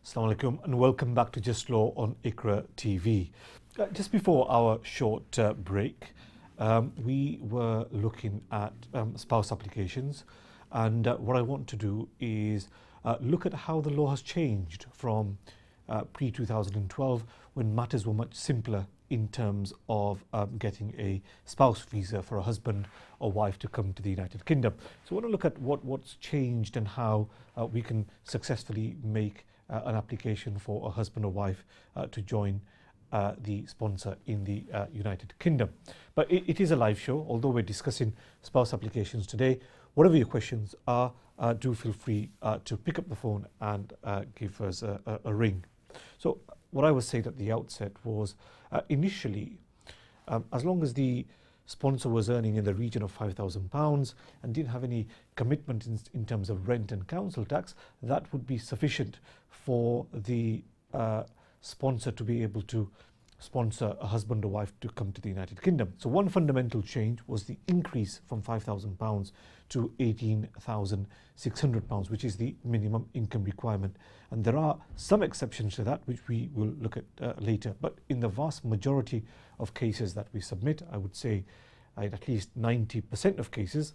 Assalamu alaikum and welcome back to Just Law on IQRA TV. Just before our short break, we were looking at spouse applications, and what I want to do is look at how the law has changed from pre-2012, when matters were much simpler in terms of getting a spouse visa for a husband or wife to come to the United Kingdom. So I want to look at what's changed and how we can successfully make an application for a husband or wife to join the sponsor in the United Kingdom. But it is a live show, although we're discussing spouse applications today. Whatever your questions are, do feel free to pick up the phone and give us a ring. So what I was saying at the outset was initially, as long as the sponsor was earning in the region of £5,000 and didn't have any commitment in terms of rent and council tax, that would be sufficient for the sponsor to be able to sponsor a husband or wife to come to the United Kingdom. So one fundamental change was the increase from £5,000 to £18,600, which is the minimum income requirement. And there are some exceptions to that, which we will look at later. But in the vast majority of cases that we submit, I would say in at least 90% of cases,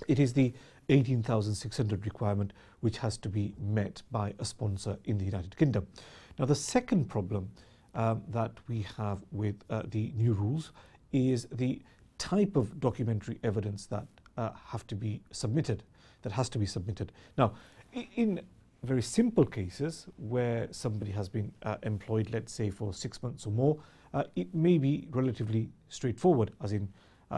it is the 18,600 requirement which has to be met by a sponsor in the United Kingdom. Now, the second problem that we have with the new rules is the type of documentary evidence that has to be submitted. Now, in very simple cases where somebody has been employed, let's say for 6 months or more, it may be relatively straightforward, as in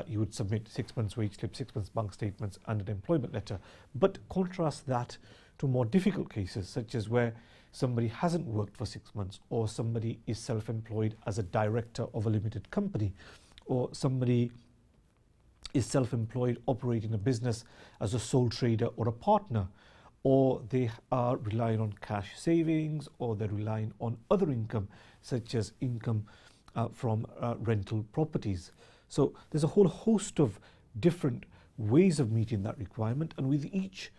you would submit 6 months wage slip, 6 months bank statements and an employment letter. But contrast that to more difficult cases, such as where somebody hasn't worked for 6 months, or somebody is self-employed as a director of a limited company, or somebody is self-employed operating a business as a sole trader or a partner, or they are relying on cash savings, or they're relying on other income such as income from rental properties. So there's a whole host of different ways of meeting that requirement, and with each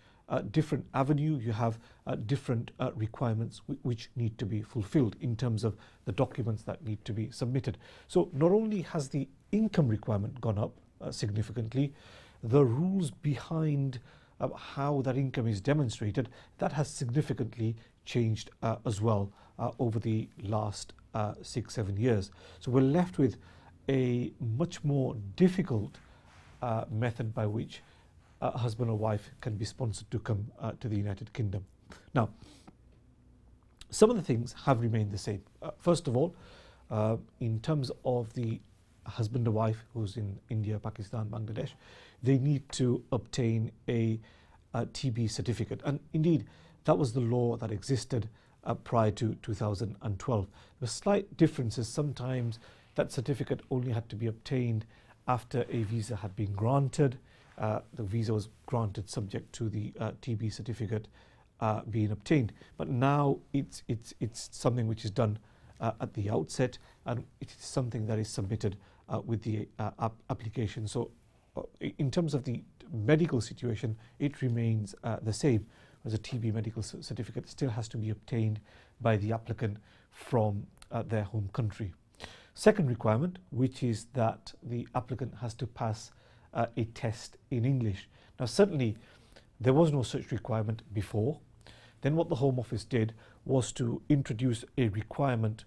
different avenue you have different requirements which need to be fulfilled in terms of the documents that need to be submitted. So not only has the income requirement gone up significantly, the rules behind how that income is demonstrated, that has significantly changed as well over the last 6-7 years. So we're left with a much more difficult method by which a husband or wife can be sponsored to come to the United Kingdom. Now, some of the things have remained the same. First of all, in terms of the husband or wife who's in India, Pakistan, Bangladesh, they need to obtain a TB certificate. And indeed, that was the law that existed prior to 2012. There were slight differences. Sometimes that certificate only had to be obtained after a visa had been granted. The visa was granted subject to the TB certificate being obtained. But now it's something which is done at the outset, and it is something that is submitted with the application. So in terms of the medical situation, it remains the same, as a TB medical certificate still has to be obtained by the applicant from their home country. Second requirement, which is that the applicant has to pass a test in English. Now, certainly there was no such requirement before. Then what the Home Office did was to introduce a requirement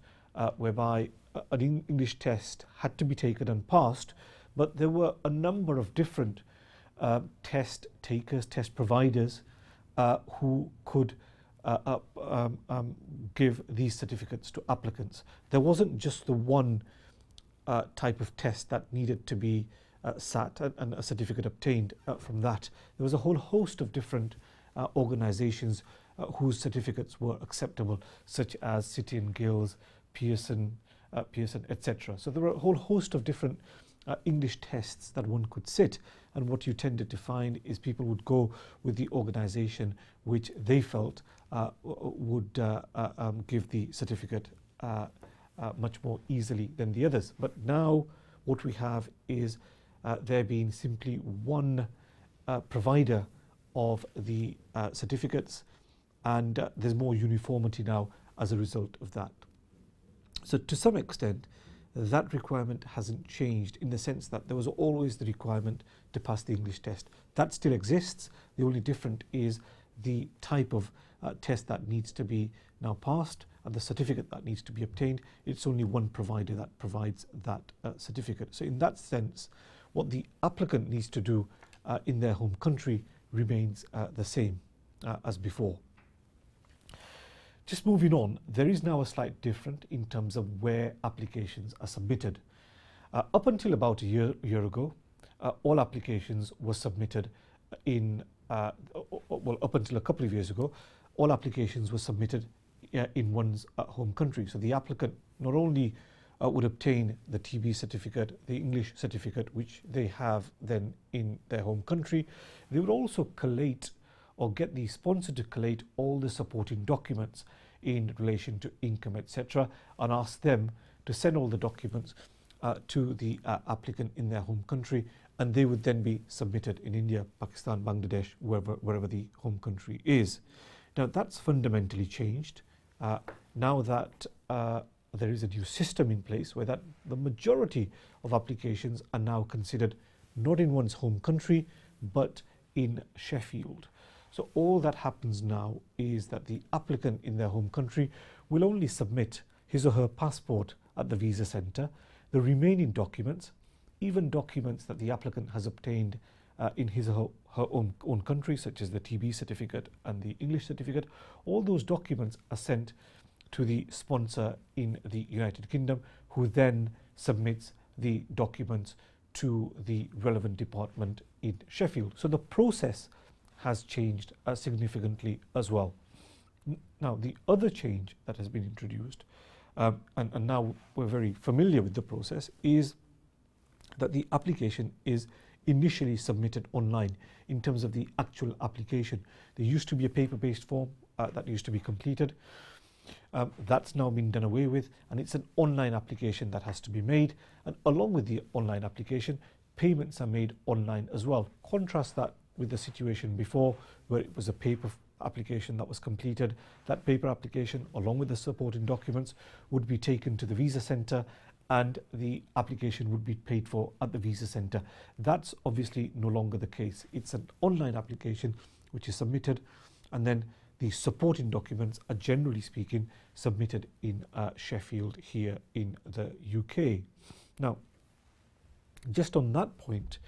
whereby an English test had to be taken and passed, but there were a number of different test takers, test providers who could give these certificates to applicants. There wasn't just the one type of test that needed to be sat and a certificate obtained from that. There was a whole host of different organizations whose certificates were acceptable, such as City and Guilds, Pearson, etc. So there were a whole host of different English tests that one could sit, and what you tended to find is people would go with the organization which they felt would give the certificate much more easily than the others. But now what we have is there being simply one provider of the certificates, and there's more uniformity now as a result of that. So to some extent, that requirement hasn't changed, in the sense that there was always the requirement to pass the English test. That still exists. The only different is the type of test that needs to be now passed and the certificate that needs to be obtained. It's only one provider that provides that certificate. So in that sense, what the applicant needs to do in their home country remains the same as before. Just moving on, there is now a slight difference in terms of where applications are submitted. Up until about a year ago, all applications were submitted in, well, up until a couple of years ago, all applications were submitted in one's home country. So the applicant not only would obtain the TB certificate, the English certificate, which they have then in their home country, they would also collate or get the sponsor to collate all the supporting documents in relation to income, etc., and ask them to send all the documents to the applicant in their home country, and they would then be submitted in India, Pakistan, Bangladesh, wherever the home country is. Now that's fundamentally changed now that there is a new system in place where that the majority of applications are now considered not in one's home country but in Sheffield. So all that happens now is that the applicant in their home country will only submit his or her passport at the visa centre. The remaining documents, even documents that the applicant has obtained in his or her own country, such as the TB certificate and the English certificate, all those documents are sent to the sponsor in the United Kingdom, who then submits the documents to the relevant department in Sheffield. So the process has changed significantly as well. Now the other change that has been introduced, and now we're very familiar with the process, is that the application is initially submitted online in terms of the actual application. There used to be a paper-based form that used to be completed. That's now been done away with, and it's an online application that has to be made, and along with the online application, payments are made online as well. Contrast that with the situation before, where it was a paper application that was completed. That paper application, along with the supporting documents, would be taken to the visa centre, and the application would be paid for at the visa centre. That's obviously no longer the case. It's an online application which is submitted, and then the supporting documents are, generally speaking, submitted in Sheffield here in the UK. Now, just on that point,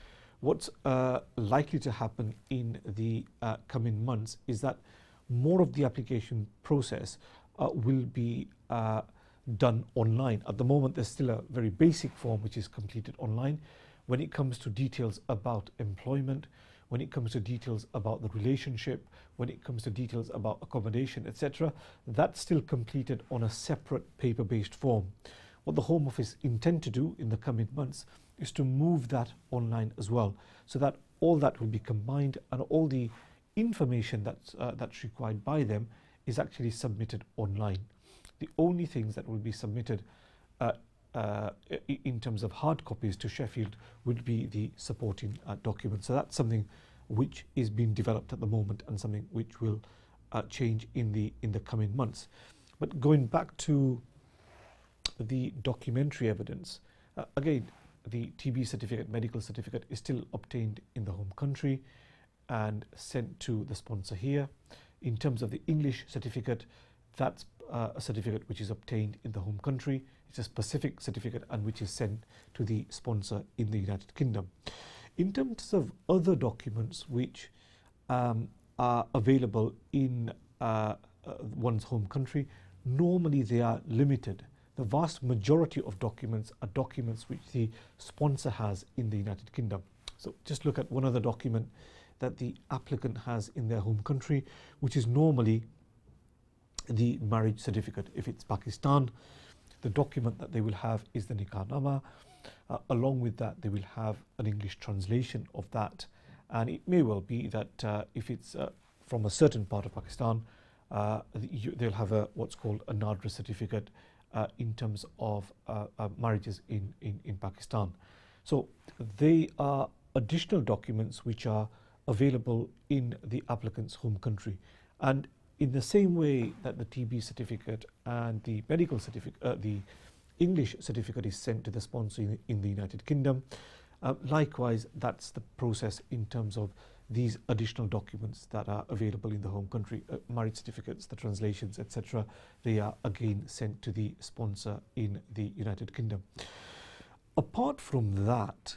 what's likely to happen in the coming months is that more of the application process will be done online. At the moment, there's still a very basic form which is completed online. When it comes to details about employment, when it comes to details about the relationship, when it comes to details about accommodation, etc., that's still completed on a separate paper-based form. What the Home Office intend to do in the coming months is to move that online as well, so that all that will be combined and all the information that's required by them is actually submitted online. The only things that will be submitted in terms of hard copies to Sheffield would be the supporting documents. So that's something which is being developed at the moment, and something which will change in the coming months. But going back to the documentary evidence, again, the TB certificate, medical certificate, is still obtained in the home country and sent to the sponsor here. In terms of the English certificate, that's a certificate which is obtained in the home country. It's a specific certificate and which is sent to the sponsor in the United Kingdom. In terms of other documents which are available in one's home country, normally they are limited. The vast majority of documents are documents which the sponsor has in the United Kingdom. So just look at one other document that the applicant has in their home country, which is normally the marriage certificate. If it's Pakistan, the document that they will have is the Nikahnama. Along with that, they will have an English translation of that, and it may well be that if it's from a certain part of Pakistan, they'll have what's called a Nadra certificate in terms of marriages in Pakistan. So they are additional documents which are available in the applicant's home country, and in the same way that the TB certificate and the medical certificate, the English certificate is sent to the sponsor in the United Kingdom, likewise, that's the process in terms of these additional documents that are available in the home country, marriage certificates, the translations, etc. They are again sent to the sponsor in the United Kingdom. Apart from that,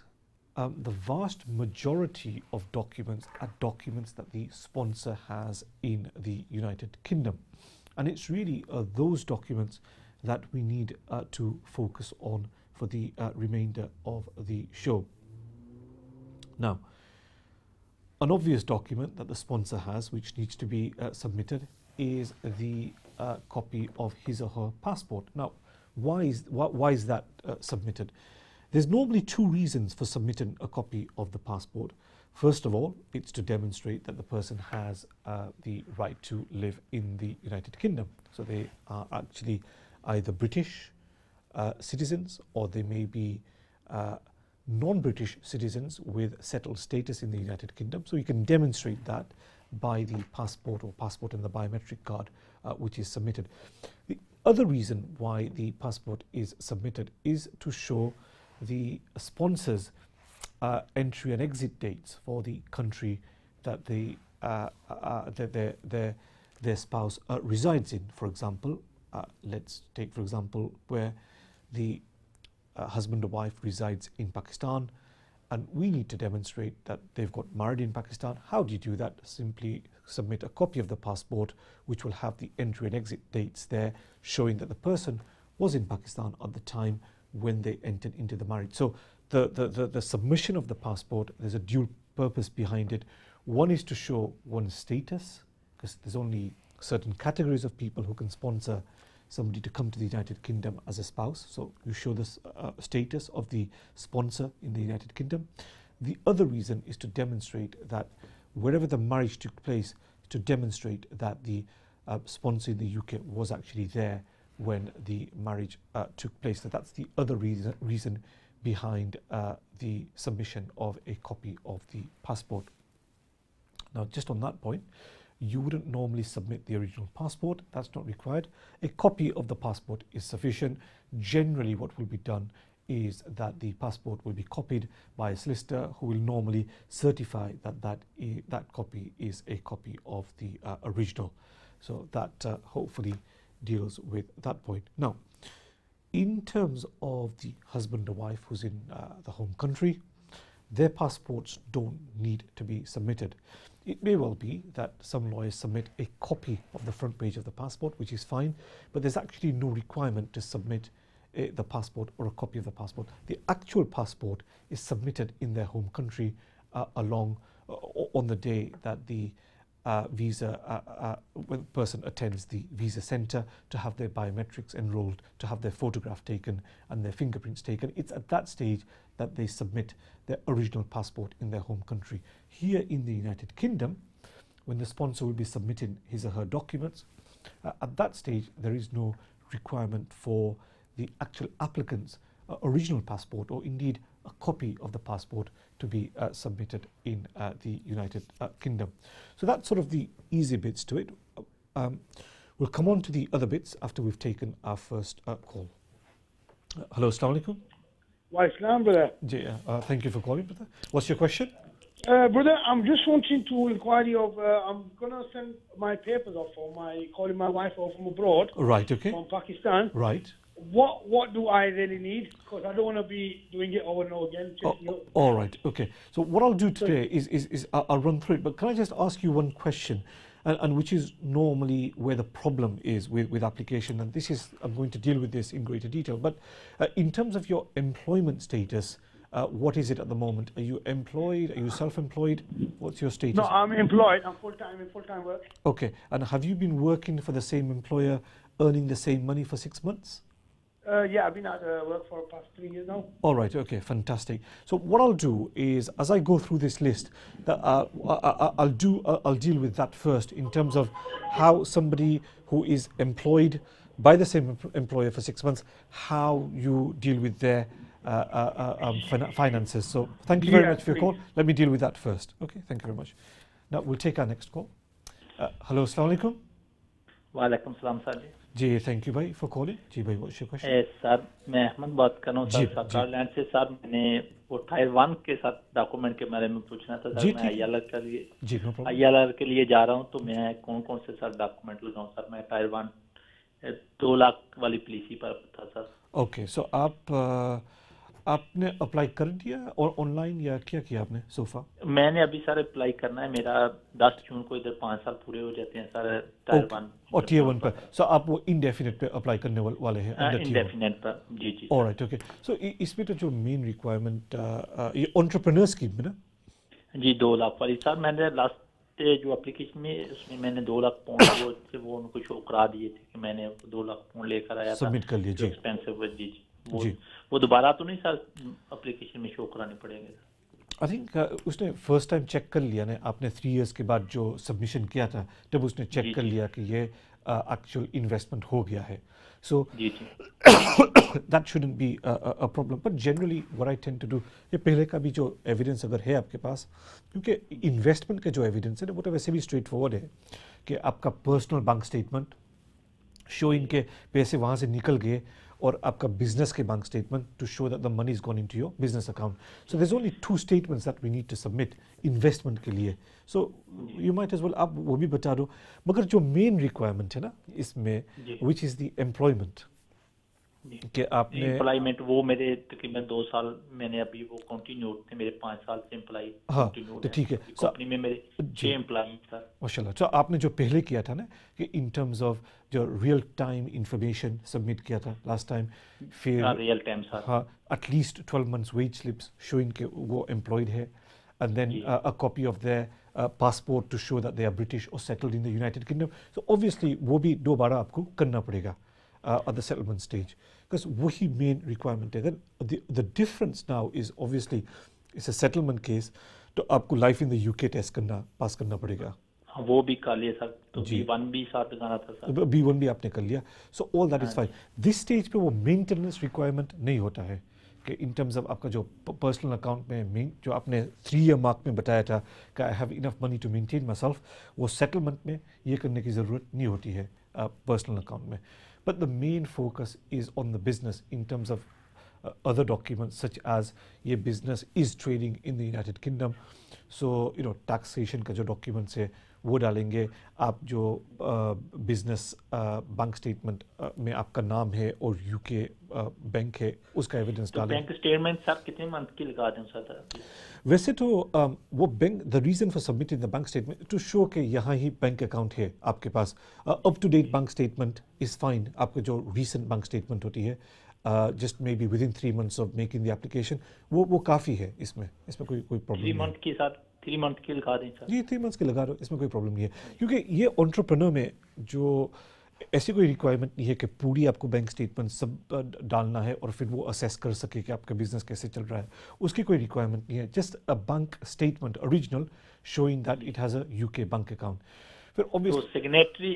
the vast majority of documents are documents that the sponsor has in the United Kingdom. And it's really those documents that we need to focus on for the remainder of the show. Now, an obvious document that the sponsor has, which needs to be submitted, is the copy of his or her passport. Now, why is that submitted? There's normally two reasons for submitting a copy of the passport. First of all, it's to demonstrate that the person has the right to live in the United Kingdom. So they are actually either British citizens, or they may be non-British citizens with settled status in the United Kingdom. So you can demonstrate that by the passport or passport and the biometric card which is submitted. The other reason why the passport is submitted is to show the sponsor's entry and exit dates for the country that their spouse resides in. For example, let's take for example where the husband or wife resides in Pakistan, and we need to demonstrate that they've got married in Pakistan. How do you do that? Simply submit a copy of the passport which will have the entry and exit dates there, showing that the person was in Pakistan at the time when they entered into the marriage. So the submission of the passport, there's a dual purpose behind it. One is to show one's status, because there's only certain categories of people who can sponsor somebody to come to the United Kingdom as a spouse. So you show the status of the sponsor in the United Kingdom. The other reason is to demonstrate that wherever the marriage took place, to demonstrate that the sponsor in the UK was actually there when the marriage took place. So that's the other reason behind the submission of a copy of the passport. Now, just on that point, you wouldn't normally submit the original passport. That's not required. A copy of the passport is sufficient. Generally, what will be done is that the passport will be copied by a solicitor who will normally certify that that copy is a copy of the original. So that hopefully deals with that point. Now, in terms of the husband or wife who's in the home country, their passports don't need to be submitted. It may well be that some lawyers submit a copy of the front page of the passport, which is fine, but there's actually no requirement to submit the passport or a copy of the passport. The actual passport is submitted in their home country on the day that the when the person attends the visa centre to have their biometrics enrolled, to have their photograph taken and their fingerprints taken. It's at that stage that they submit their original passport in their home country. Here in the United Kingdom, when the sponsor will be submitting his or her documents, at that stage there is no requirement for the actual applicant's original passport, or indeed a copy of the passport, to be submitted in the United Kingdom. So that's sort of the easy bits to it. We'll come on to the other bits after we've taken our first call. Hello, assalamu alaikum. Wa Islam, brother. Thank you for calling, brother. What's your question? Brother, I'm just wanting to inquire of, I'm going to send my papers off for calling my wife off from abroad. Right, okay. From Pakistan. Right. What do I really need? Because I don't want to be doing it over and over again. All right, okay. So what I'll do today is I'll run through it, but can I just ask you one question, and which is normally where the problem is with application, and this is, I'm going to deal with this in greater detail, but in terms of your employment status, what is it at the moment? Are you employed? Are you self-employed? What's your status? No, I'm employed. I'm full-time in full-time work. Okay, and have you been working for the same employer, earning the same money for 6 months? Yeah, I've been at work for the past 3 years now. All right, okay, fantastic. So what I'll do is, as I go through this list, I'll deal with that first in terms of how somebody who is employed by the same employer for 6 months, how you deal with their finances. So thank you very much for your call. Let me deal with that first. Okay, thank you very much. Now we'll take our next call. Hello, assalamu alaikum. वालेकुम सलाम sir ji thank you भाई for calling जी भाई what's your question sir मैं अहमद बात कर रहा हूँ sir सरकारलैंड से सर मैंने वो टायर 1 के साथ डॉक्यूमेंट के बारे में पूछना था सर मैं ILR के लिए जी नो प्रॉब्लम ILR के लिए जा रहा हूँ तो मैं कौन कौन से सर डॉक्यूमेंट लगाऊँ सर मैं टायर 1 2 लाख वाली पॉलिसी पर था सर ओके सो आपने अप्लाई कर दिया और ऑनलाइन या क्या किया आपने सोफा मैंने अभी सर अप्लाई करना है मेरा 10 जून को इधर 5 साल पूरे हो जाते हैं सर टायर 1 और टियर 1 पर सो आप वो इंडेफिनिट पे अप्लाई करने वाले हैं अंडर इंडेफिनिट पर जी जी ऑलराइट ओके सो इसमें तो जो मेन रिक्वायरमेंट ये एंटरप्रेन्योर स्कीम में ना जी 2 लाख वाली सर मैंने लास्ट जो एप्लीकेशन में उसमें मैंने 2 लाख पाउंड वो उनको शो करा दिए थे कि मैंने 2 लाख पाउंड लेकर आया था सबमिट कर लिए जी एक्सपेंसिव जी वो दोबारा तो नहीं सर एप्लीकेशन में शो कराने पड़ेंगे आई थिंक उसने फर्स्ट टाइम चेक कर लिया ना आपने 3 इयर्स के बाद जो सबमिशन किया था तब उसने चेक कर लिया कि ये एक्चुअल इन्वेस्टमेंट हो गया है so that shouldn't be a problem but generally what I tend to do ये पहले का भी जो एविडेंस अगर है आपके पास क्योंकि इन्वेस्टमेंट का जो एविडेंस है ना वो तो वैसे भी स्ट्रेट फॉरवर्ड है कि आपका पर्सनल बैंक स्टेटमेंट शोइंग के पैसे वहाँ से निकल गए और आपका बिजनेस के bank statement to show that the money is gone into your business account so there is only 2 statements that we need to submit investment के लिए so you might as well आप वो भी बता दो मगर जो मेन रिक्वायरमेंट है ना इसमें व्हिच इज द एम्प्लॉयमेंट कि आपने एम्प्लॉयमेंट वो मेरे तकरीबन 2 साल मैंने अभी वो कंटिन्यू थे मेरे 5 साल से एम्प्लॉय हाँ तो ठीक है कंपनी में मेरे 6 एम्प्लॉय सर माशाल्लाह तो आपने जो पहले किया था ना कि इन टर्म्स ऑफ जो रियल टाइम इंफॉर्मेशन सबमिट किया था लास्ट टाइम फिर रियल टाइम सर हाँ at least 12 months wage slips showing के वो एम्प्लॉयड है and then a copy of their passport to show that they are British or settled in the United Kingdom. So obviously वो भी दोबारा आपको करना पड़ेगा at the settlement stage because वही main requirement है. Then the difference now is obviously it's a settlement case तो आपको life in the UK test पास करना पड़ेगा. वो भी कर लिया सर तो B1 भी साथ लगाना था सर. B1 भी आपने कर लिया. So all that is fine. This stage पे वो maintenance requirement नहीं होता है. कि इन टर्म्स ऑफ आपका जो पर्सनल अकाउंट में जो आपने 3 ईयर मार्क में बताया था कि I have enough money to maintain myself वो सेटलमेंट में ये करने की ज़रूरत नहीं होती है पर्सनल अकाउंट में but the main focus is on the business in terms of other documents such as ये business is trading in the United Kingdom so you know taxation का जो documents है वो डालेंगे आप जो बिजनेस बैंक स्टेटमेंट में आपका नाम है और यूके बैंक है उसका एविडेंस डालें. बैंक स्टेटमेंट सर कितने मंथ की लगा दें सर? वैसे तो वो bank the reason for submitting the bank statement to show कि यहाँ ही बैंक अकाउंट है आपके पास. Up to date bank statement is fine. आपको जो रीसेंट बैंक स्टेटमेंट होती है just maybe within 3 months of making the application वो काफ़ी है. इसमें कोई प्रॉब्लम नहीं है. 3 मंथ की सर 3 मंथ की लगा दें सर. जी 3 मंथ्स की लगा दो इसमें कोई प्रॉब्लम नहीं है क्योंकि ये एंटरप्रेन्योर में जो ऐसी कोई रिक्वायरमेंट नहीं है कि पूरी आपको बैंक स्टेटमेंट सब डालना है और फिर वो असेस कर सके कि आपका बिजनेस कैसे चल रहा है. उसकी कोई रिक्वायरमेंट नहीं है. Just a bank statement original showing that it has a UK bank account. फिर तो सिग्नेटरी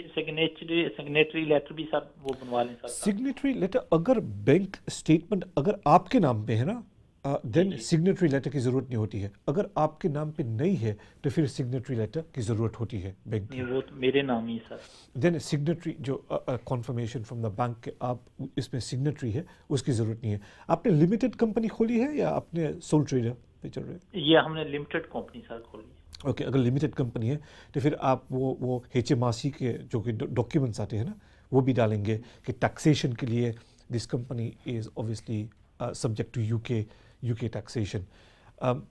लेटर भी सर वो बनवा लें सर. सिग्नेटरी लेटर अगर बैंक स्टेटमेंट अगर आपके नाम पे है ना देन सिग्नेटरी लेटर की ज़रूरत नहीं होती है. अगर आपके नाम पे नहीं है तो फिर सिग्नेटरी लेटर की ज़रूरत होती है बैंक की. वो तो मेरे नाम ही सर. देन सिग्नेटरी जो कॉन्फर्मेशन फ्रॉम द बैंक के आप इसमें सिग्नेटरी है उसकी ज़रूरत नहीं है. आपने लिमिटेड कंपनी खोली है या आपने सोल ट्रेडर पे चल रहे हैं? ये हमने लिमिटेड कंपनी सर खोली. ओके अगर लिमिटेड कंपनी है तो फिर आप वो HMRC के जो कि डॉक्यूमेंट्स आते हैं ना वो भी डालेंगे कि टैक्सेशन के लिए this company is obviously subject to UK taxation.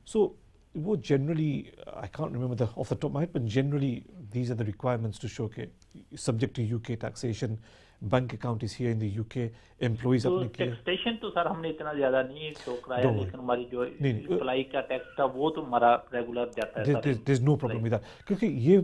So वो generally I can't remember the off the top my head but generally these are the requirements to show के subject to UK taxation. Bank account is here in the UK. Employees अपने taxation तो sir हमने इतना ज्यादा नहीं show कराया लेकिन हमारी जो एम्प्लॉय का टैक्स था वो तो हमारा रेगुलर जाता है. There is no problem with that क्योंकि ये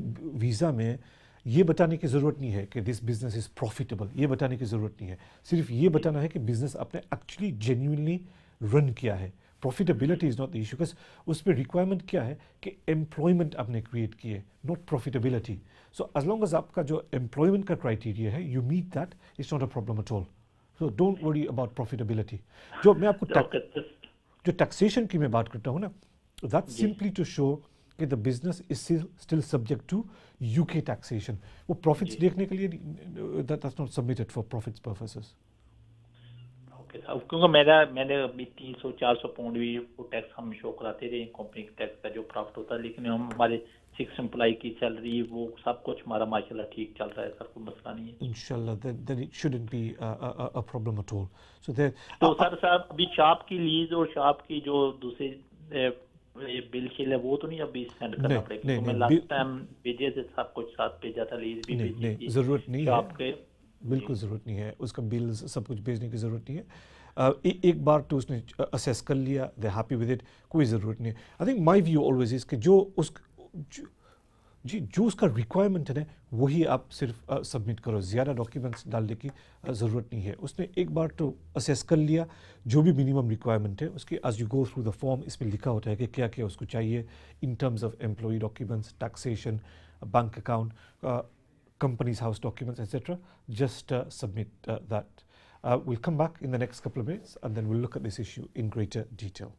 वीज़ा में ये बताने की ज़रूरत नहीं है कि दिस बिजनेस इज़ प्रॉफिटेबल. ये बताने की ज़रूरत नहीं है. सिर्फ ये बताना है कि बिजनेस आपने एक्चुअली जेन्युइनली रन किया है. Profitability is not the issue because उसमें रिक्वायरमेंट क्या है कि एम्प्लॉयमेंट आपने क्रिएट की है not profitability. So as long as आपका जो एम्प्लॉयमेंट का क्राइटेरिया है you meet that it's not a problem at all. So don't worry about profitability. जो मैं आपको जो टैक्सेशन की मैं बात करता हूँ ना दैट्स सिंपली टू शो कि the business is still subject to UK taxation. वो profits देखने के लिए that's not submitted for profits purposes. क्योंकि मैंने अभी 300-400 पाउंड भी वो टैक्स हम शो कराते थे कंपनी के टैक्स का जो प्रॉफिट होता है, लेकिन हम हमारे 6 एम्प्लॉय की सैलरी वो सब कुछ हमारा माशाल्लाह ठीक चल रहा है सर, कोई मसला नहीं है इंशाल्लाह. Then it shouldn't be a problem at all. So there तो सर अभी शॉप की लीज और शॉप की जो दूसरे बिल शिल है वो तो नहीं अभी सेंड करना पड़ेगा? तो मैं लास्ट टाइम भेजे थे सब कुछ साथ भेजा था, लीज भी भेजी थी, जरूरत नहीं है, बिल्कुल ज़रूरत नहीं है उसका बिल सब कुछ भेजने की ज़रूरत नहीं है. एक बार तो उसने असेस कर लिया, दे हैप्पी विद इट, कोई ज़रूरत नहीं है. I think my view always is कि जो उसका रिक्वायरमेंट है ना वही आप सिर्फ सबमिट करो, ज़्यादा डॉक्यूमेंट्स डालने की ज़रूरत नहीं है. उसने एक बार तो असेस कर लिया जो भी मिनिमम रिक्वायरमेंट है उसकी, as you go through the form इसमें लिखा होता है कि क्या क्या उसको चाहिए in terms of employee documents, taxation, bank account, company's house documents, etc. Just submit that. We'll come back in the next couple of minutes and then we'll look at this issue in greater detail.